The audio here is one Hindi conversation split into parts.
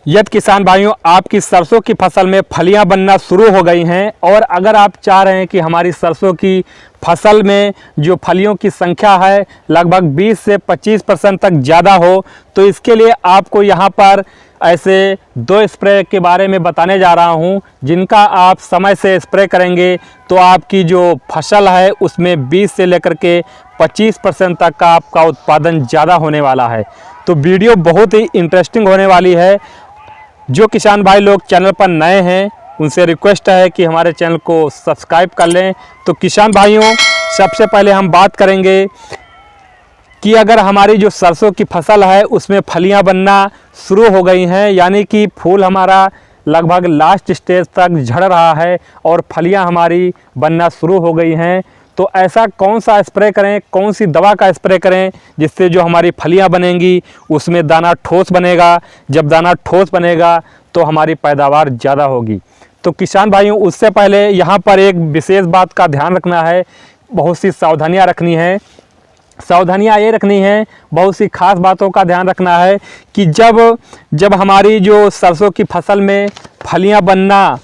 यदि किसान भाइयों आपकी सरसों की फसल में फलियां बनना शुरू हो गई हैं और अगर आप चाह रहे हैं कि हमारी सरसों की फसल में जो फलियों की संख्या है लगभग 20 से 25% तक ज़्यादा हो, तो इसके लिए आपको यहाँ पर ऐसे 2 स्प्रे के बारे में बताने जा रहा हूँ, जिनका आप समय से स्प्रे करेंगे तो आपकी जो फसल है उसमें 20 से लेकर के 25% तक का आपका उत्पादन ज़्यादा होने वाला है। तो वीडियो बहुत ही इंटरेस्टिंग होने वाली है। जो किसान भाई लोग चैनल पर नए हैं उनसे रिक्वेस्ट है कि हमारे चैनल को सब्सक्राइब कर लें। तो किसान भाइयों, सबसे पहले हम बात करेंगे कि अगर हमारी जो सरसों की फसल है उसमें फलियां बनना शुरू हो गई हैं, यानी कि फूल हमारा लगभग लास्ट स्टेज तक झड़ रहा है और फलियां हमारी बनना शुरू हो गई हैं, तो ऐसा कौन सा स्प्रे करें, कौन सी दवा का स्प्रे करें जिससे जो हमारी फलियां बनेंगी उसमें दाना ठोस बनेगा। जब दाना ठोस बनेगा तो हमारी पैदावार ज़्यादा होगी। तो किसान भाइयों, उससे पहले यहाँ पर एक विशेष बात का ध्यान रखना है, बहुत सी सावधानियाँ रखनी है। सावधानियाँ ये रखनी है, बहुत सी खास बातों का ध्यान रखना है कि जब हमारी जो सरसों की फसल में फलियां बनना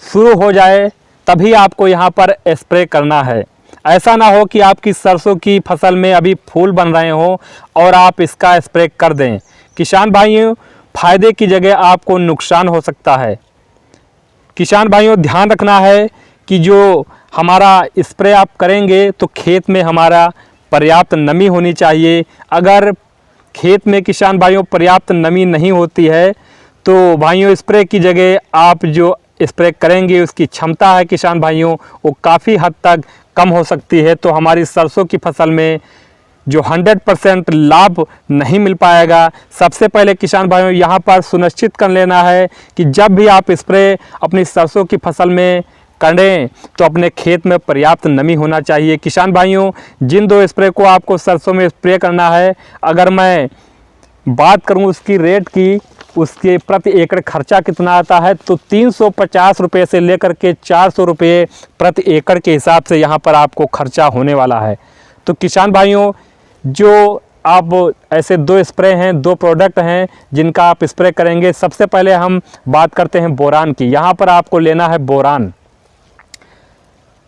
शुरू हो जाए तभी आपको यहाँ पर स्प्रे करना है। ऐसा ना हो कि आपकी सरसों की फसल में अभी फूल बन रहे हों और आप इसका स्प्रे कर दें। किसान भाइयों, फ़ायदे की जगह आपको नुकसान हो सकता है। किसान भाइयों, ध्यान रखना है कि जो हमारा स्प्रे आप करेंगे तो खेत में हमारा पर्याप्त नमी होनी चाहिए। अगर खेत में किसान भाइयों पर्याप्त नमी नहीं होती है तो भाइयों स्प्रे की जगह आप जो स्प्रे करेंगे उसकी क्षमता है किसान भाइयों वो काफ़ी हद तक कम हो सकती है। तो हमारी सरसों की फसल में जो 100% लाभ नहीं मिल पाएगा। सबसे पहले किसान भाइयों यहाँ पर सुनिश्चित कर लेना है कि जब भी आप स्प्रे अपनी सरसों की फसल में करें तो अपने खेत में पर्याप्त नमी होना चाहिए। किसान भाइयों, जिन 2 स्प्रे को आपको सरसों में स्प्रे करना है, अगर मैं बात करूं उसकी रेट की, उसके प्रति एकड़ खर्चा कितना आता है, तो 350 रुपये से लेकर के 400 रुपये प्रति एकड़ के हिसाब से यहाँ पर आपको खर्चा होने वाला है। तो किसान भाइयों, जो आप ऐसे 2 स्प्रे हैं, 2 प्रोडक्ट हैं जिनका आप स्प्रे करेंगे। सबसे पहले हम बात करते हैं बोरान की। यहाँ पर आपको लेना है बोरान।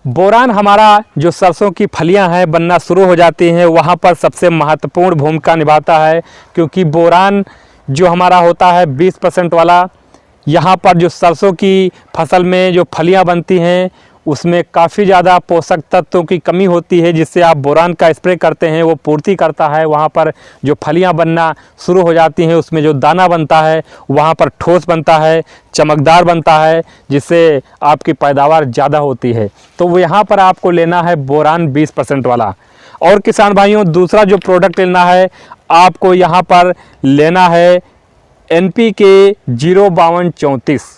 बोरान हमारा जो सरसों की फलियां हैं बनना शुरू हो जाती हैं वहाँ पर सबसे महत्वपूर्ण भूमिका निभाता है, क्योंकि बोरान जो हमारा होता है 20% वाला, यहाँ पर जो सरसों की फसल में जो फलियां बनती हैं उसमें काफ़ी ज़्यादा पोषक तत्वों की कमी होती है, जिससे आप बोरान का स्प्रे करते हैं वो पूर्ति करता है। वहाँ पर जो फलियां बनना शुरू हो जाती हैं उसमें जो दाना बनता है वहाँ पर ठोस बनता है, चमकदार बनता है, जिससे आपकी पैदावार ज़्यादा होती है। तो वो यहाँ पर आपको लेना है बोरान 20% वाला। और किसान भाइयों, दूसरा जो प्रोडक्ट लेना है आपको यहाँ पर लेना है NPK 05234।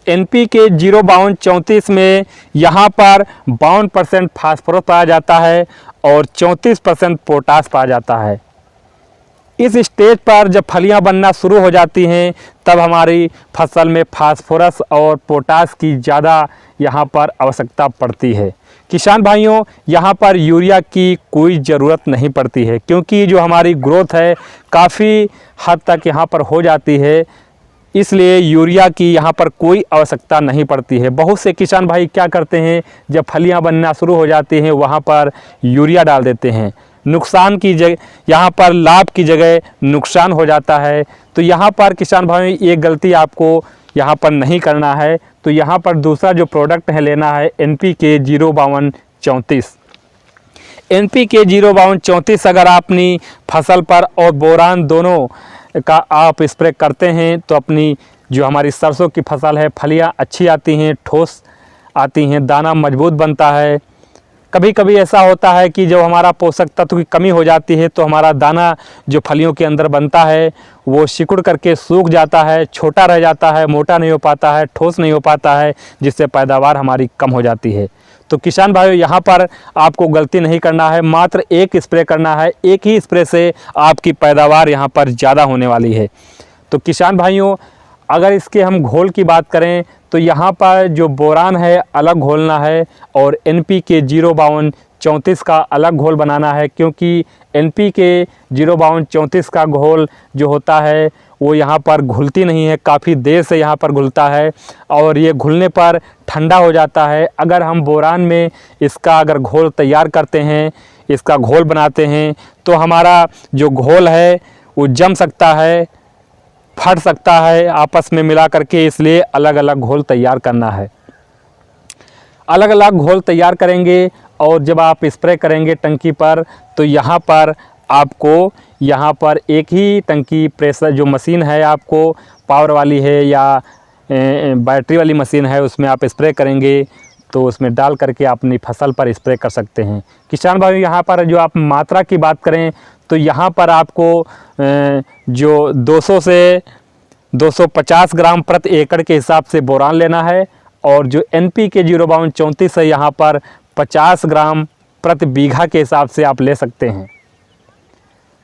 NPK 05234 में यहाँ पर 52% फास्फोरस पाया जाता है और 34% पोटास पाया जाता है। इस स्टेज पर जब फलियां बनना शुरू हो जाती हैं तब हमारी फसल में फास्फोरस और पोटास की ज़्यादा यहाँ पर आवश्यकता पड़ती है। किसान भाइयों, यहाँ पर यूरिया की कोई ज़रूरत नहीं पड़ती है, क्योंकि जो हमारी ग्रोथ है काफ़ी हद तक यहाँ पर हो जाती है, इसलिए यूरिया की यहाँ पर कोई आवश्यकता नहीं पड़ती है। बहुत से किसान भाई क्या करते हैं, जब फलियां बनना शुरू हो जाती हैं वहाँ पर यूरिया डाल देते हैं। नुकसान की जगह यहाँ पर लाभ की जगह नुकसान हो जाता है। तो यहाँ पर किसान भाई ये गलती आपको यहाँ पर नहीं करना है। तो यहाँ पर दूसरा जो प्रोडक्ट है लेना है NPK 05234। NPK 05234 अगर अपनी फसल पर और बोरान दोनों का आप स्प्रे करते हैं तो अपनी जो हमारी सरसों की फसल है फलियां अच्छी आती हैं, ठोस आती हैं, दाना मजबूत बनता है। कभी कभी ऐसा होता है कि जब हमारा पोषक तत्व की कमी हो जाती है तो हमारा दाना जो फलियों के अंदर बनता है वो सिकुड़ करके सूख जाता है, छोटा रह जाता है, मोटा नहीं हो पाता है, ठोस नहीं हो पाता है, जिससे पैदावार हमारी कम हो जाती है। तो किसान भाइयों, यहाँ पर आपको गलती नहीं करना है, मात्र एक स्प्रे करना है। एक ही स्प्रे से आपकी पैदावार यहाँ पर ज़्यादा होने वाली है। तो किसान भाइयों, अगर इसके हम घोल की बात करें तो यहाँ पर जो बोरान है अलग घोलना है और NPK 052 34 का अलग घोल बनाना है, क्योंकि NPK 05234 का घोल जो होता है वो यहाँ पर घुलती नहीं है, काफ़ी देर से यहाँ पर घुलता है और ये घुलने पर ठंडा हो जाता है। अगर हम बोरान में इसका अगर घोल तैयार करते हैं, इसका घोल बनाते हैं, तो हमारा जो घोल है वो जम सकता है, फट सकता है आपस में मिला करके, इसलिए अलग अलग घोल तैयार करना है। अलग अलग घोल तैयार करेंगे और जब आप स्प्रे करेंगे टंकी पर, तो यहाँ पर आपको यहाँ पर एक ही टंकी प्रेशर जो मशीन है, आपको पावर वाली है या बैटरी वाली मशीन है, उसमें आप स्प्रे करेंगे तो उसमें डाल करके अपनी फसल पर स्प्रे कर सकते हैं। किसान भाई, यहाँ पर जो आप मात्रा की बात करें तो यहाँ पर आपको जो 200 से 250 ग्राम प्रति एकड़ के हिसाब से बोरान लेना है और जो NPK 05234 है यहाँ पर 50 ग्राम प्रति बीघा के हिसाब से आप ले सकते हैं।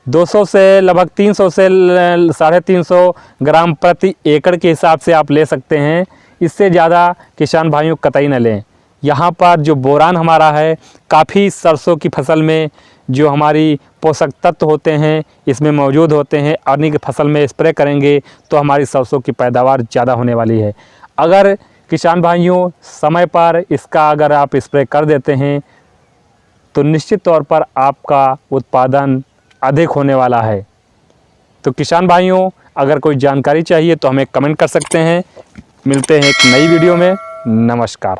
200 से लगभग 300 से 350 ग्राम प्रति एकड़ के हिसाब से आप ले सकते हैं। इससे ज़्यादा किसान भाइयों कतई न लें। यहाँ पर जो बोरान हमारा है, काफ़ी सरसों की फसल में जो हमारी पोषक तत्व होते हैं इसमें मौजूद होते हैं। अन्य की फसल में स्प्रे करेंगे तो हमारी सरसों की पैदावार ज़्यादा होने वाली है। अगर किसान भाइयों समय पर इसका अगर आप स्प्रे कर देते हैं तो निश्चित तौर पर आपका उत्पादन अधिक होने वाला है। तो किसान भाइयों, अगर कोई जानकारी चाहिए तो हमें कमेंट कर सकते हैं। मिलते हैं एक नई वीडियो में। नमस्कार।